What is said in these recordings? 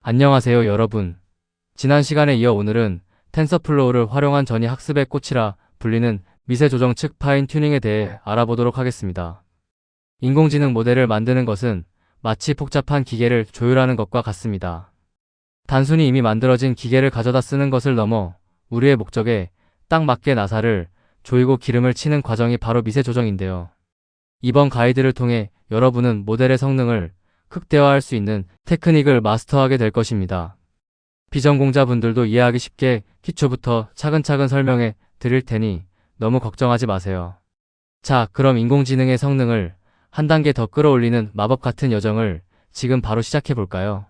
안녕하세요 여러분. 지난 시간에 이어 오늘은 텐서플로우를 활용한 전이 학습의 꽃이라 불리는 미세 조정 측 파인 튜닝에 대해 알아보도록 하겠습니다. 인공지능 모델을 만드는 것은 마치 복잡한 기계를 조율하는 것과 같습니다. 단순히 이미 만들어진 기계를 가져다 쓰는 것을 넘어 우리의 목적에 딱 맞게 나사를 조이고 기름을 치는 과정이 바로 미세 조정인데요. 이번 가이드를 통해 여러분은 모델의 성능을 극대화할 수 있는 테크닉을 마스터하게 될 것입니다. 비전공자분들도 이해하기 쉽게 기초부터 차근차근 설명해 드릴 테니 너무 걱정하지 마세요. 자, 그럼 인공지능의 성능을 한 단계 더 끌어올리는 마법 같은 여정을 지금 바로 시작해 볼까요?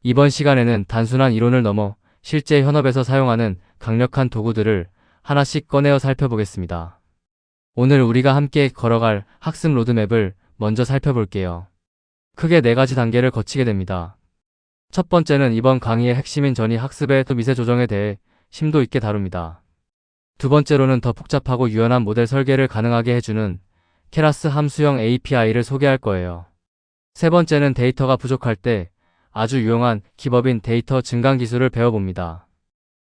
이번 시간에는 단순한 이론을 넘어 실제 현업에서 사용하는 강력한 도구들을 하나씩 꺼내어 살펴보겠습니다. 오늘 우리가 함께 걸어갈 학습 로드맵을 먼저 살펴볼게요. 크게 4가지 단계를 거치게 됩니다. 첫 번째는 이번 강의의 핵심인 전이 학습의 미세 조정에 대해 심도 있게 다룹니다. 두 번째로는 더 복잡하고 유연한 모델 설계를 가능하게 해주는 케라스 함수형 API를 소개할 거예요. 세 번째는 데이터가 부족할 때 아주 유용한 기법인 데이터 증강 기술을 배워봅니다.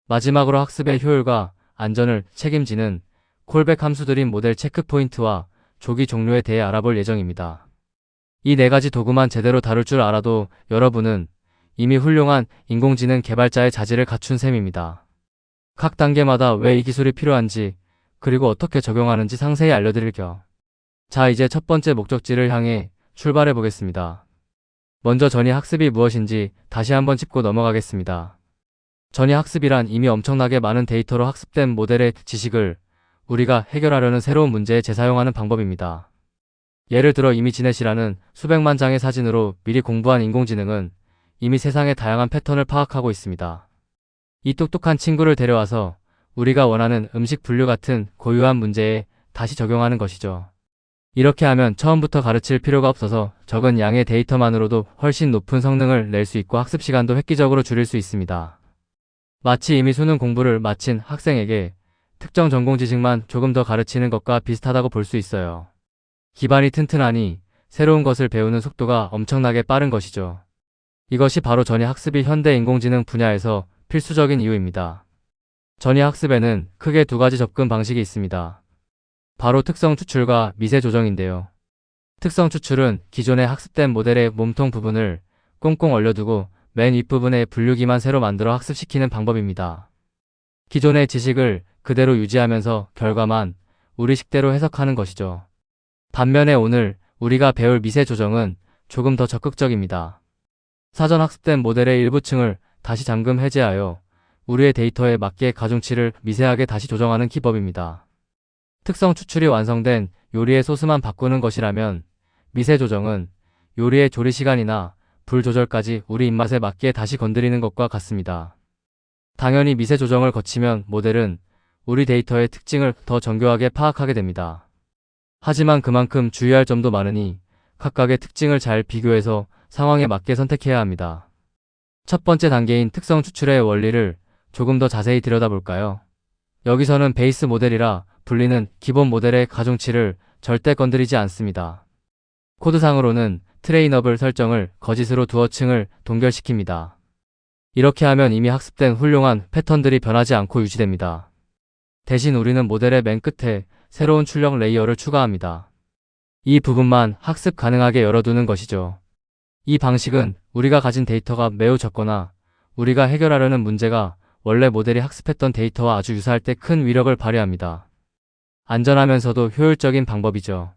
마지막으로 학습의 효율과 안전을 책임지는 콜백 함수들인 모델 체크 포인트와 조기 종료에 대해 알아볼 예정입니다. 이 4가지 도구만 제대로 다룰 줄 알아도 여러분은 이미 훌륭한 인공지능 개발자의 자질을 갖춘 셈입니다. 각 단계마다 왜 이 기술이 필요한지 그리고 어떻게 적용하는지 상세히 알려드릴게요. 자, 이제 첫 번째 목적지를 향해 출발해 보겠습니다. 먼저 전이 학습이 무엇인지 다시 한번 짚고 넘어가겠습니다. 전이 학습이란 이미 엄청나게 많은 데이터로 학습된 모델의 지식을 우리가 해결하려는 새로운 문제에 재사용하는 방법입니다. 예를 들어 이미지넷이라는 수백만 장의 사진으로 미리 공부한 인공지능은 이미 세상의 다양한 패턴을 파악하고 있습니다. 이 똑똑한 친구를 데려와서 우리가 원하는 음식 분류 같은 고유한 문제에 다시 적용하는 것이죠. 이렇게 하면 처음부터 가르칠 필요가 없어서 적은 양의 데이터만으로도 훨씬 높은 성능을 낼 수 있고 학습 시간도 획기적으로 줄일 수 있습니다. 마치 이미 수능 공부를 마친 학생에게 특정 전공 지식만 조금 더 가르치는 것과 비슷하다고 볼 수 있어요. 기반이 튼튼하니 새로운 것을 배우는 속도가 엄청나게 빠른 것이죠. 이것이 바로 전이 학습이 현대 인공지능 분야에서 필수적인 이유입니다. 전이 학습에는 크게 2가지 접근 방식이 있습니다. 바로 특성 추출과 미세 조정인데요. 특성 추출은 기존의 학습된 모델의 몸통 부분을 꽁꽁 얼려두고 맨 윗부분의 분류기만 새로 만들어 학습시키는 방법입니다. 기존의 지식을 그대로 유지하면서 결과만 우리식대로 해석하는 것이죠. 반면에 오늘 우리가 배울 미세 조정은 조금 더 적극적입니다. 사전 학습된 모델의 일부층을 다시 잠금 해제하여 우리의 데이터에 맞게 가중치를 미세하게 다시 조정하는 기법입니다. 특성 추출이 완성된 요리의 소스만 바꾸는 것이라면 미세 조정은 요리의 조리 시간이나 불 조절까지 우리 입맛에 맞게 다시 건드리는 것과 같습니다. 당연히 미세 조정을 거치면 모델은 우리 데이터의 특징을 더 정교하게 파악하게 됩니다. 하지만 그만큼 주의할 점도 많으니 각각의 특징을 잘 비교해서 상황에 맞게 선택해야 합니다. 첫 번째 단계인 특성 추출의 원리를 조금 더 자세히 들여다볼까요? 여기서는 베이스 모델이라 불리는 기본 모델의 가중치를 절대 건드리지 않습니다. 코드상으로는 트레이너블 설정을 거짓으로 두어 층을 동결시킵니다. 이렇게 하면 이미 학습된 훌륭한 패턴들이 변하지 않고 유지됩니다. 대신 우리는 모델의 맨 끝에 새로운 출력 레이어를 추가합니다. 이 부분만 학습 가능하게 열어두는 것이죠. 이 방식은 우리가 가진 데이터가 매우 적거나 우리가 해결하려는 문제가 원래 모델이 학습했던 데이터와 아주 유사할 때 큰 위력을 발휘합니다. 안전하면서도 효율적인 방법이죠.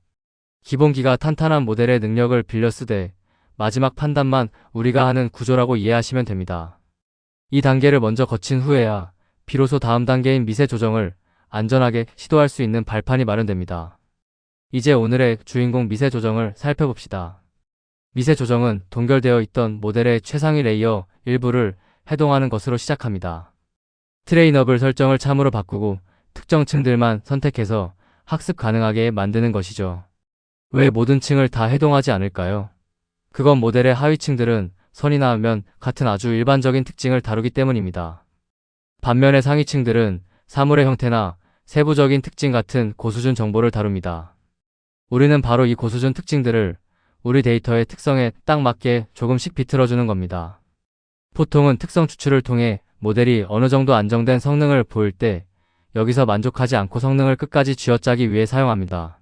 기본기가 탄탄한 모델의 능력을 빌려 쓰되 마지막 판단만 우리가 하는 구조라고 이해하시면 됩니다. 이 단계를 먼저 거친 후에야 비로소 다음 단계인 미세 조정을 안전하게 시도할 수 있는 발판이 마련됩니다. 이제 오늘의 주인공 미세 조정을 살펴봅시다. 미세 조정은 동결되어 있던 모델의 최상위 레이어 일부를 해동하는 것으로 시작합니다. 트레이너블 설정을 참으로 바꾸고 특정 층들만 선택해서 학습 가능하게 만드는 것이죠. 왜 모든 층을 다 해동하지 않을까요? 그건 모델의 하위층들은 선이나 면 같은 아주 일반적인 특징을 다루기 때문입니다. 반면에 상위층들은 사물의 형태나 세부적인 특징 같은 고수준 정보를 다룹니다. 우리는 바로 이 고수준 특징들을 우리 데이터의 특성에 딱 맞게 조금씩 비틀어주는 겁니다. 보통은 특성 추출을 통해 모델이 어느 정도 안정된 성능을 보일 때 여기서 만족하지 않고 성능을 끝까지 쥐어짜기 위해 사용합니다.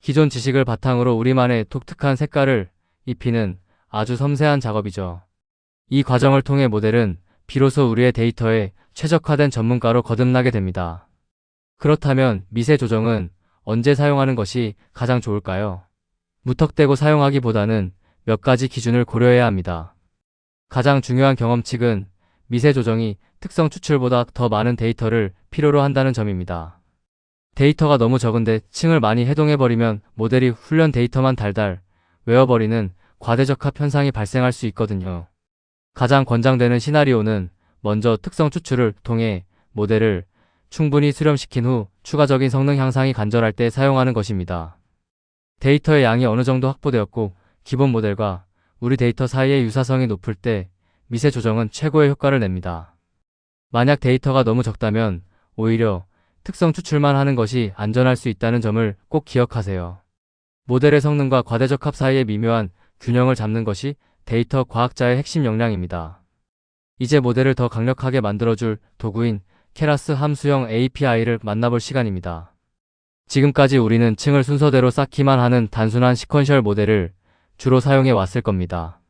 기존 지식을 바탕으로 우리만의 독특한 색깔을 입히는 아주 섬세한 작업이죠. 이 과정을 통해 모델은 비로소 우리의 데이터에 최적화된 전문가로 거듭나게 됩니다. 그렇다면 미세 조정은 언제 사용하는 것이 가장 좋을까요? 무턱대고 사용하기보다는 몇 가지 기준을 고려해야 합니다. 가장 중요한 경험칙은 미세 조정이 특성 추출보다 더 많은 데이터를 필요로 한다는 점입니다. 데이터가 너무 적은데 층을 많이 해동해버리면 모델이 훈련 데이터만 달달 외워버리는 과대적합 현상이 발생할 수 있거든요. 가장 권장되는 시나리오는 먼저 특성 추출을 통해 모델을 충분히 수렴시킨 후 추가적인 성능 향상이 간절할 때 사용하는 것입니다. 데이터의 양이 어느 정도 확보되었고 기본 모델과 우리 데이터 사이의 유사성이 높을 때 미세 조정은 최고의 효과를 냅니다. 만약 데이터가 너무 적다면 오히려 특성 추출만 하는 것이 안전할 수 있다는 점을 꼭 기억하세요. 모델의 성능과 과대적합 사이의 미묘한 균형을 잡는 것이 데이터 과학자의 핵심 역량입니다. 이제 모델을 더 강력하게 만들어줄 도구인 케라스 함수형 API를 만나볼 시간입니다. 지금까지 우리는 층을 순서대로 쌓기만 하는 단순한 시퀀셜 모델을 주로 사용해 왔을 겁니다.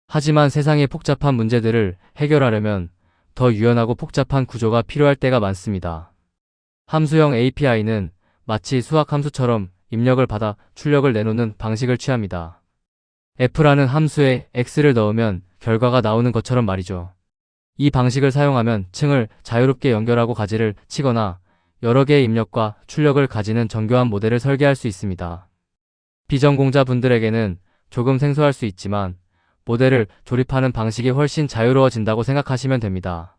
하지만 세상의 복잡한 문제들을 해결하려면 더 유연하고 복잡한 구조가 필요할 때가 많습니다. 함수형 API는 마치 수학 함수처럼 입력을 받아 출력을 내놓는 방식을 취합니다. f라는 함수에 x를 넣으면 결과가 나오는 것처럼 말이죠. 이 방식을 사용하면 층을 자유롭게 연결하고 가지를 치거나 여러 개의 입력과 출력을 가지는 정교한 모델을 설계할 수 있습니다. 비전공자 분들에게는 조금 생소할 수 있지만 모델을 조립하는 방식이 훨씬 자유로워진다고 생각하시면 됩니다.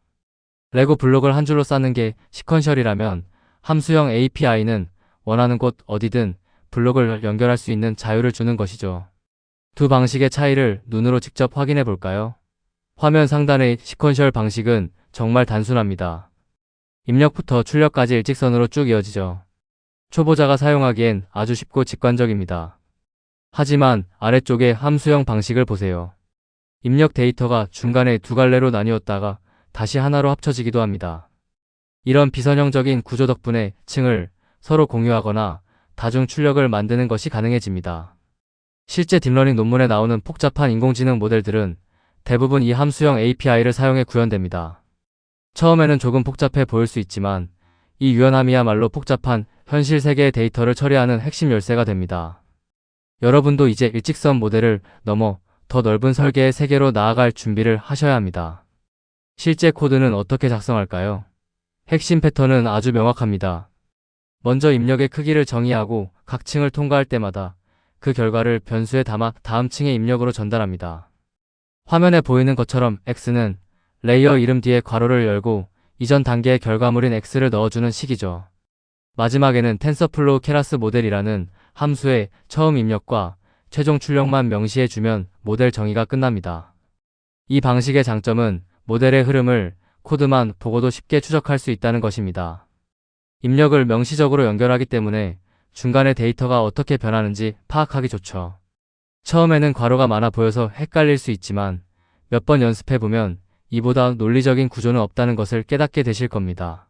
레고 블록을 한 줄로 쌓는 게 시퀀셜이라면 함수형 API는 원하는 곳 어디든 블록을 연결할 수 있는 자유를 주는 것이죠. 두 방식의 차이를 눈으로 직접 확인해 볼까요? 화면 상단의 시퀀셜 방식은 정말 단순합니다. 입력부터 출력까지 일직선으로 쭉 이어지죠. 초보자가 사용하기엔 아주 쉽고 직관적입니다. 하지만 아래쪽의 함수형 방식을 보세요. 입력 데이터가 중간에 두 갈래로 나뉘었다가 다시 하나로 합쳐지기도 합니다. 이런 비선형적인 구조 덕분에 층을 서로 공유하거나 다중 출력을 만드는 것이 가능해집니다. 실제 딥러닝 논문에 나오는 복잡한 인공지능 모델들은 대부분 이 함수형 API를 사용해 구현됩니다. 처음에는 조금 복잡해 보일 수 있지만 이 유연함이야말로 복잡한 현실 세계의 데이터를 처리하는 핵심 열쇠가 됩니다. 여러분도 이제 일직선 모델을 넘어 더 넓은 설계의 세계로 나아갈 준비를 하셔야 합니다. 실제 코드는 어떻게 작성할까요? 핵심 패턴은 아주 명확합니다. 먼저 입력의 크기를 정의하고 각 층을 통과할 때마다 그 결과를 변수에 담아 다음 층의 입력으로 전달합니다. 화면에 보이는 것처럼 X는 레이어 이름 뒤에 괄호를 열고 이전 단계의 결과물인 X를 넣어주는 식이죠. 마지막에는 텐서플로우 케라스 모델이라는 함수의 처음 입력과 최종 출력만 명시해주면 모델 정의가 끝납니다. 이 방식의 장점은 모델의 흐름을 코드만 보고도 쉽게 추적할 수 있다는 것입니다. 입력을 명시적으로 연결하기 때문에 중간에 데이터가 어떻게 변하는지 파악하기 좋죠. 처음에는 괄호가 많아 보여서 헷갈릴 수 있지만 몇 번 연습해보면 이보다 논리적인 구조는 없다는 것을 깨닫게 되실 겁니다.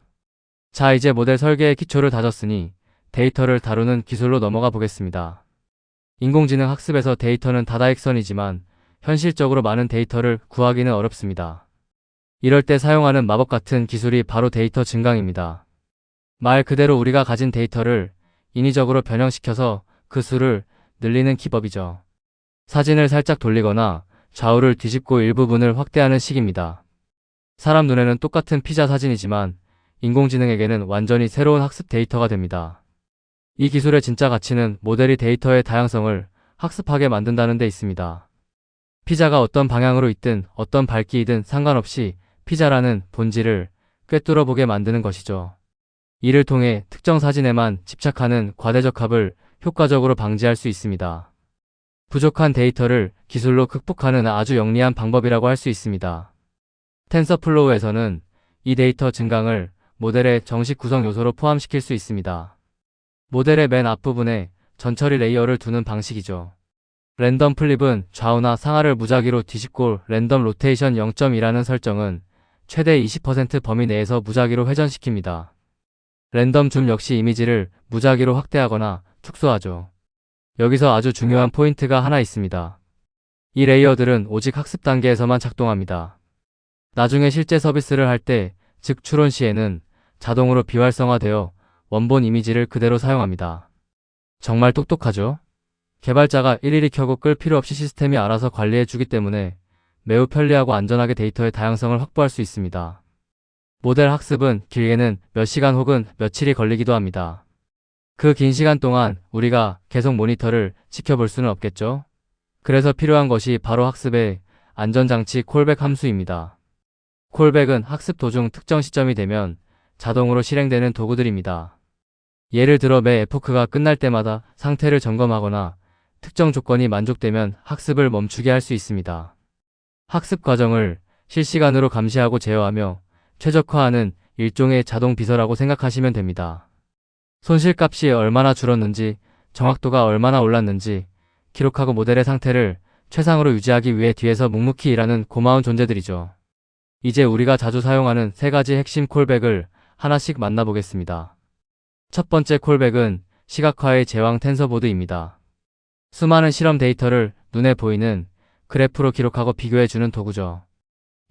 자, 이제 모델 설계의 기초를 다졌으니 데이터를 다루는 기술로 넘어가 보겠습니다. 인공지능 학습에서 데이터는 다다익선이지만 현실적으로 많은 데이터를 구하기는 어렵습니다. 이럴 때 사용하는 마법 같은 기술이 바로 데이터 증강입니다. 말 그대로 우리가 가진 데이터를 인위적으로 변형시켜서 그 수를 늘리는 기법이죠. 사진을 살짝 돌리거나 좌우를 뒤집고 일부분을 확대하는 식입니다. 사람 눈에는 똑같은 피자 사진이지만 인공지능에게는 완전히 새로운 학습 데이터가 됩니다. 이 기술의 진짜 가치는 모델이 데이터의 다양성을 학습하게 만든다는 데 있습니다. 피자가 어떤 방향으로 있든 어떤 밝기이든 상관없이 피자라는 본질을 꿰뚫어 보게 만드는 것이죠. 이를 통해 특정 사진에만 집착하는 과대적합을 효과적으로 방지할 수 있습니다. 부족한 데이터를 기술로 극복하는 아주 영리한 방법이라고 할 수 있습니다. 텐서플로우에서는 이 데이터 증강을 모델의 정식 구성 요소로 포함시킬 수 있습니다. 모델의 맨 앞부분에 전처리 레이어를 두는 방식이죠. 랜덤 플립은 좌우나 상하를 무작위로 뒤집고 랜덤 로테이션 0.2라는 설정은 최대 20% 범위 내에서 무작위로 회전시킵니다. 랜덤 줌 역시 이미지를 무작위로 확대하거나 축소하죠. 여기서 아주 중요한 포인트가 하나 있습니다. 이 레이어들은 오직 학습 단계에서만 작동합니다. 나중에 실제 서비스를 할 때, 즉 추론 시에는 자동으로 비활성화되어 원본 이미지를 그대로 사용합니다. 정말 똑똑하죠? 개발자가 일일이 켜고 끌 필요 없이 시스템이 알아서 관리해주기 때문에 매우 편리하고 안전하게 데이터의 다양성을 확보할 수 있습니다. 모델 학습은 길게는 몇 시간 혹은 며칠이 걸리기도 합니다. 그 긴 시간 동안 우리가 계속 모니터를 지켜볼 수는 없겠죠? 그래서 필요한 것이 바로 학습의 안전장치 콜백 함수입니다. 콜백은 학습 도중 특정 시점이 되면 자동으로 실행되는 도구들입니다. 예를 들어 매 에포크가 끝날 때마다 상태를 점검하거나 특정 조건이 만족되면 학습을 멈추게 할 수 있습니다. 학습 과정을 실시간으로 감시하고 제어하며 최적화하는 일종의 자동 비서라고 생각하시면 됩니다. 손실값이 얼마나 줄었는지, 정확도가 얼마나 올랐는지 기록하고 모델의 상태를 최상으로 유지하기 위해 뒤에서 묵묵히 일하는 고마운 존재들이죠. 이제 우리가 자주 사용하는 세 가지 핵심 콜백을 하나씩 만나보겠습니다. 첫 번째 콜백은 시각화의 제왕 텐서보드입니다. 수많은 실험 데이터를 눈에 보이는 그래프로 기록하고 비교해주는 도구죠.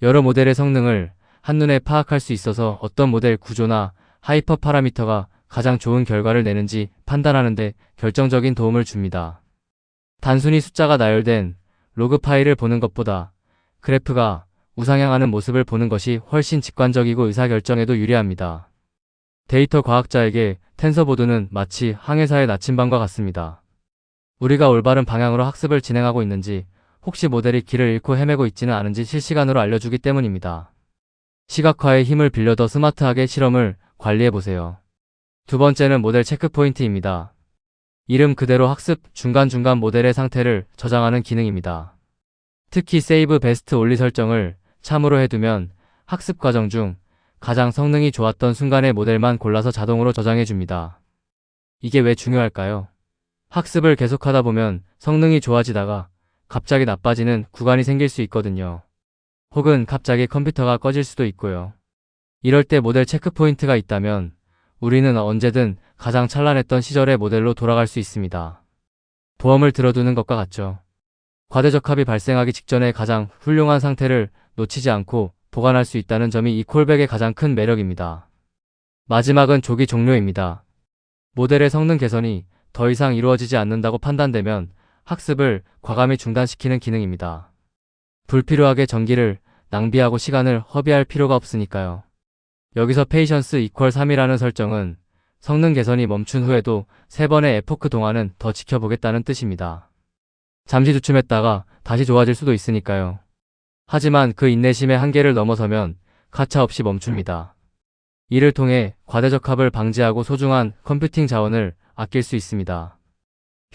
여러 모델의 성능을 한눈에 파악할 수 있어서 어떤 모델 구조나 하이퍼 파라미터가 가장 좋은 결과를 내는지 판단하는 데 결정적인 도움을 줍니다. 단순히 숫자가 나열된 로그 파일을 보는 것보다 그래프가 우상향하는 모습을 보는 것이 훨씬 직관적이고 의사결정에도 유리합니다. 데이터 과학자에게 텐서보드는 마치 항해사의 나침반과 같습니다. 우리가 올바른 방향으로 학습을 진행하고 있는지, 혹시 모델이 길을 잃고 헤매고 있지는 않은지 실시간으로 알려주기 때문입니다. 시각화의 힘을 빌려 더 스마트하게 실험을 관리해보세요. 두 번째는 모델 체크 포인트입니다. 이름 그대로 학습 중간중간 모델의 상태를 저장하는 기능입니다. 특히 세이브 베스트 올리 설정을 참으로 해두면 학습 과정 중 가장 성능이 좋았던 순간의 모델만 골라서 자동으로 저장해줍니다. 이게 왜 중요할까요? 학습을 계속하다 보면 성능이 좋아지다가 갑자기 나빠지는 구간이 생길 수 있거든요. 혹은 갑자기 컴퓨터가 꺼질 수도 있고요. 이럴 때 모델 체크 포인트가 있다면 우리는 언제든 가장 찬란했던 시절의 모델로 돌아갈 수 있습니다. 보험을 들어두는 것과 같죠. 과대적합이 발생하기 직전에 가장 훌륭한 상태를 놓치지 않고 보관할 수 있다는 점이 이 콜백의 가장 큰 매력입니다. 마지막은 조기 종료입니다. 모델의 성능 개선이 더 이상 이루어지지 않는다고 판단되면 학습을 과감히 중단시키는 기능입니다. 불필요하게 전기를 낭비하고 시간을 허비할 필요가 없으니까요. 여기서 페이션스 이퀄 3이라는 설정은 성능 개선이 멈춘 후에도 3번의 에포크 동안은 더 지켜보겠다는 뜻입니다. 잠시 주춤했다가 다시 좋아질 수도 있으니까요. 하지만 그 인내심의 한계를 넘어서면 가차없이 멈춥니다. 이를 통해 과대적합을 방지하고 소중한 컴퓨팅 자원을 아낄 수 있습니다.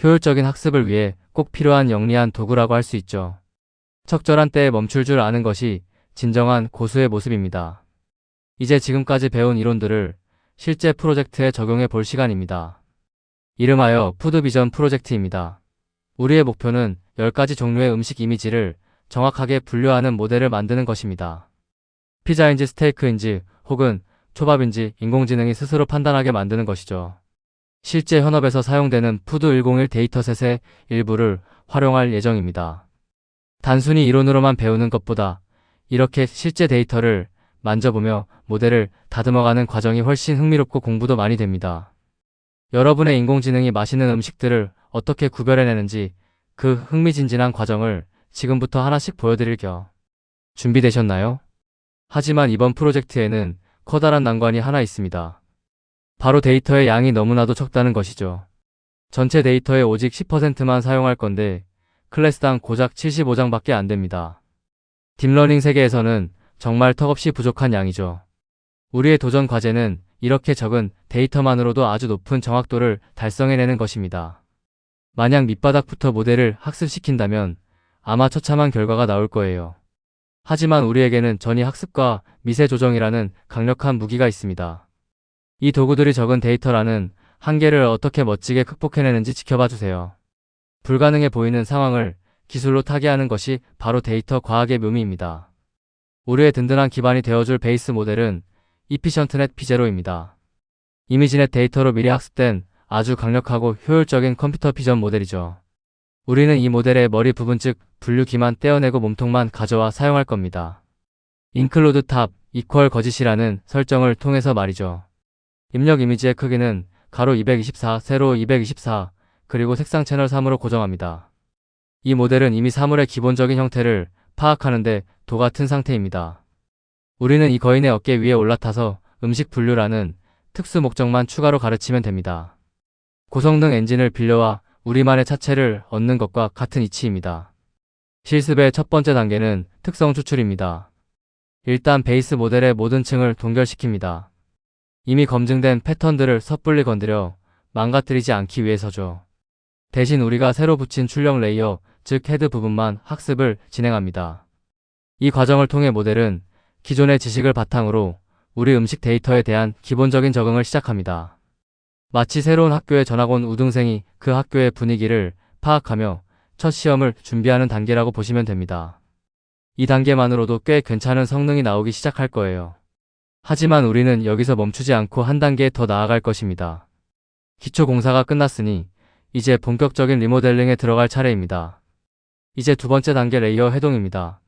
효율적인 학습을 위해 꼭 필요한 영리한 도구라고 할 수 있죠. 적절한 때에 멈출 줄 아는 것이 진정한 고수의 모습입니다. 이제 지금까지 배운 이론들을 실제 프로젝트에 적용해 볼 시간입니다. 이름하여 푸드비전 프로젝트입니다. 우리의 목표는 10가지 종류의 음식 이미지를 정확하게 분류하는 모델을 만드는 것입니다. 피자인지 스테이크인지 혹은 초밥인지 인공지능이 스스로 판단하게 만드는 것이죠. 실제 현업에서 사용되는 푸드101 데이터셋의 일부를 활용할 예정입니다. 단순히 이론으로만 배우는 것보다 이렇게 실제 데이터를 만져보며 모델을 다듬어가는 과정이 훨씬 흥미롭고 공부도 많이 됩니다. 여러분의 인공지능이 맛있는 음식들을 어떻게 구별해내는지 그 흥미진진한 과정을 지금부터 하나씩 보여드릴 겸 준비되셨나요? 하지만 이번 프로젝트에는 커다란 난관이 하나 있습니다. 바로 데이터의 양이 너무나도 적다는 것이죠. 전체 데이터의 오직 10%만 사용할 건데 클래스당 고작 75장밖에 안 됩니다. 딥러닝 세계에서는 정말 턱없이 부족한 양이죠. 우리의 도전 과제는 이렇게 적은 데이터만으로도 아주 높은 정확도를 달성해내는 것입니다. 만약 밑바닥부터 모델을 학습시킨다면 아마 처참한 결과가 나올 거예요. 하지만 우리에게는 전이 학습과 미세 조정이라는 강력한 무기가 있습니다. 이 도구들이 적은 데이터라는 한계를 어떻게 멋지게 극복해내는지 지켜봐 주세요. 불가능해 보이는 상황을 기술로 타개하는 것이 바로 데이터 과학의 묘미입니다. 우리의 든든한 기반이 되어줄 베이스 모델은 Efficientnet P0입니다. 이미지넷 데이터로 미리 학습된 아주 강력하고 효율적인 컴퓨터 비전 모델이죠. 우리는 이 모델의 머리 부분 즉 분류기만 떼어내고 몸통만 가져와 사용할 겁니다. include top equal 거짓이라는 설정을 통해서 말이죠. 입력 이미지의 크기는 가로 224, 세로 224, 그리고 색상 채널 3으로 고정합니다. 이 모델은 이미 사물의 기본적인 형태를 파악하는데 도 같은 상태입니다. 우리는 이 거인의 어깨 위에 올라타서 음식 분류라는 특수 목적만 추가로 가르치면 됩니다. 고성능 엔진을 빌려와 우리만의 차체를 얻는 것과 같은 이치입니다. 실습의 첫 번째 단계는 특성 추출입니다. 일단 베이스 모델의 모든 층을 동결시킵니다. 이미 검증된 패턴들을 섣불리 건드려 망가뜨리지 않기 위해서죠. 대신 우리가 새로 붙인 출력 레이어, 즉 헤드 부분만 학습을 진행합니다. 이 과정을 통해 모델은 기존의 지식을 바탕으로 우리 음식 데이터에 대한 기본적인 적응을 시작합니다. 마치 새로운 학교에 전학 온 우등생이 그 학교의 분위기를 파악하며 첫 시험을 준비하는 단계라고 보시면 됩니다. 이 단계만으로도 꽤 괜찮은 성능이 나오기 시작할 거예요. 하지만 우리는 여기서 멈추지 않고 한 단계 더 나아갈 것입니다. 기초 공사가 끝났으니 이제 본격적인 리모델링에 들어갈 차례입니다. 이제 두 번째 단계 레이어 해동입니다.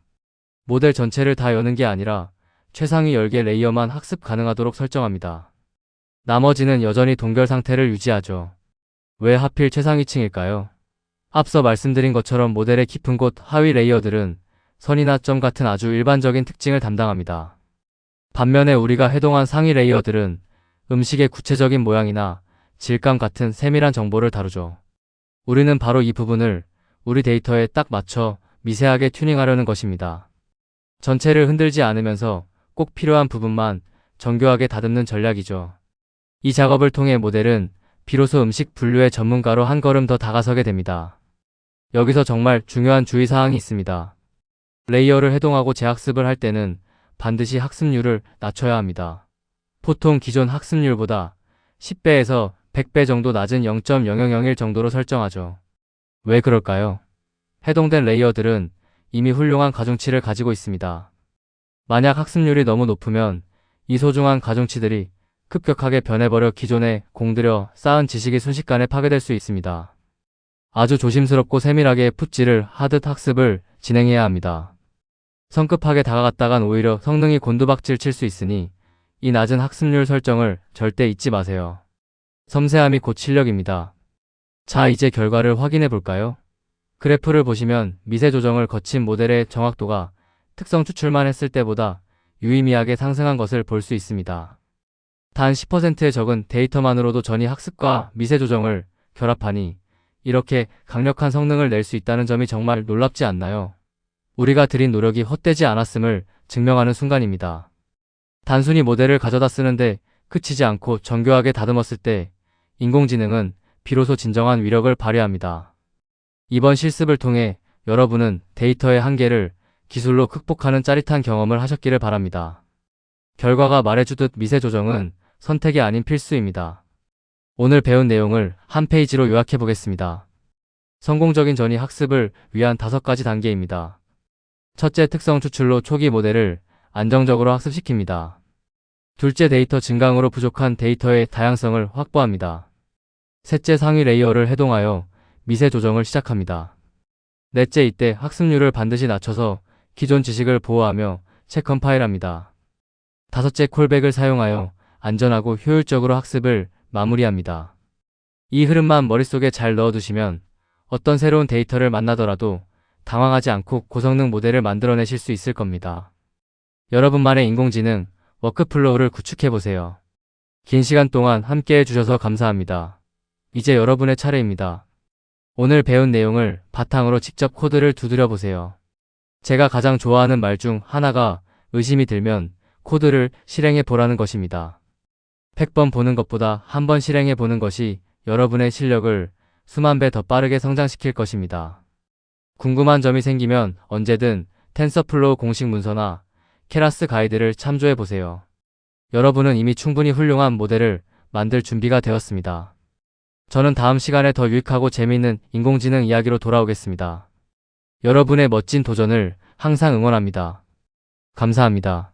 모델 전체를 다 여는 게 아니라 최상위 10개 레이어만 학습 가능하도록 설정합니다. 나머지는 여전히 동결 상태를 유지하죠. 왜 하필 최상위층일까요? 앞서 말씀드린 것처럼 모델의 깊은 곳 하위 레이어들은 선이나 점 같은 아주 일반적인 특징을 담당합니다. 반면에 우리가 해동한 상위 레이어들은 음식의 구체적인 모양이나 질감 같은 세밀한 정보를 다루죠. 우리는 바로 이 부분을 우리 데이터에 딱 맞춰 미세하게 튜닝하려는 것입니다. 전체를 흔들지 않으면서 꼭 필요한 부분만 정교하게 다듬는 전략이죠. 이 작업을 통해 모델은 비로소 음식 분류의 전문가로 한 걸음 더 다가서게 됩니다. 여기서 정말 중요한 주의사항이 있습니다. 레이어를 해동하고 재학습을 할 때는 반드시 학습률을 낮춰야 합니다. 보통 기존 학습률보다 10배에서 100배 정도 낮은 0.0001 정도로 설정하죠. 왜 그럴까요? 해동된 레이어들은 이미 훌륭한 가중치를 가지고 있습니다. 만약 학습률이 너무 높으면 이 소중한 가중치들이 급격하게 변해버려 기존에 공들여 쌓은 지식이 순식간에 파괴될 수 있습니다. 아주 조심스럽고 세밀하게 풋질을 하듯 학습을 진행해야 합니다. 성급하게 다가갔다간 오히려 성능이 곤두박질 칠 수 있으니 이 낮은 학습률 설정을 절대 잊지 마세요. 섬세함이 곧 실력입니다. 자, 이제 결과를 확인해 볼까요? 그래프를 보시면 미세 조정을 거친 모델의 정확도가 특성 추출만 했을 때보다 유의미하게 상승한 것을 볼 수 있습니다. 단 10%의 적은 데이터만으로도 전이 학습과 미세 조정을 결합하니 이렇게 강력한 성능을 낼 수 있다는 점이 정말 놀랍지 않나요? 우리가 들인 노력이 헛되지 않았음을 증명하는 순간입니다. 단순히 모델을 가져다 쓰는데 그치지 않고 정교하게 다듬었을 때 인공지능은 비로소 진정한 위력을 발휘합니다. 이번 실습을 통해 여러분은 데이터의 한계를 기술로 극복하는 짜릿한 경험을 하셨기를 바랍니다. 결과가 말해주듯 미세 조정은 선택이 아닌 필수입니다. 오늘 배운 내용을 한 페이지로 요약해 보겠습니다. 성공적인 전이 학습을 위한 5가지 단계입니다. 첫째, 특성 추출로 초기 모델을 안정적으로 학습시킵니다. 둘째, 데이터 증강으로 부족한 데이터의 다양성을 확보합니다. 셋째, 상위 레이어를 해동하여 미세 조정을 시작합니다. 넷째, 이때 학습률을 반드시 낮춰서 기존 지식을 보호하며 재컴파일합니다. 다섯째, 콜백을 사용하여 안전하고 효율적으로 학습을 마무리합니다. 이 흐름만 머릿속에 잘 넣어두시면 어떤 새로운 데이터를 만나더라도 당황하지 않고 고성능 모델을 만들어내실 수 있을 겁니다. 여러분만의 인공지능 워크플로우를 구축해보세요. 긴 시간 동안 함께 해주셔서 감사합니다. 이제 여러분의 차례입니다. 오늘 배운 내용을 바탕으로 직접 코드를 두드려보세요. 제가 가장 좋아하는 말 중 하나가 의심이 들면 코드를 실행해보라는 것입니다. 100번 보는 것보다 한 번 실행해보는 것이 여러분의 실력을 수만 배 더 빠르게 성장시킬 것입니다. 궁금한 점이 생기면 언제든 텐서플로우 공식 문서나 케라스 가이드를 참조해보세요. 여러분은 이미 충분히 훌륭한 모델을 만들 준비가 되었습니다. 저는 다음 시간에 더 유익하고 재미있는 인공지능 이야기로 돌아오겠습니다. 여러분의 멋진 도전을 항상 응원합니다. 감사합니다.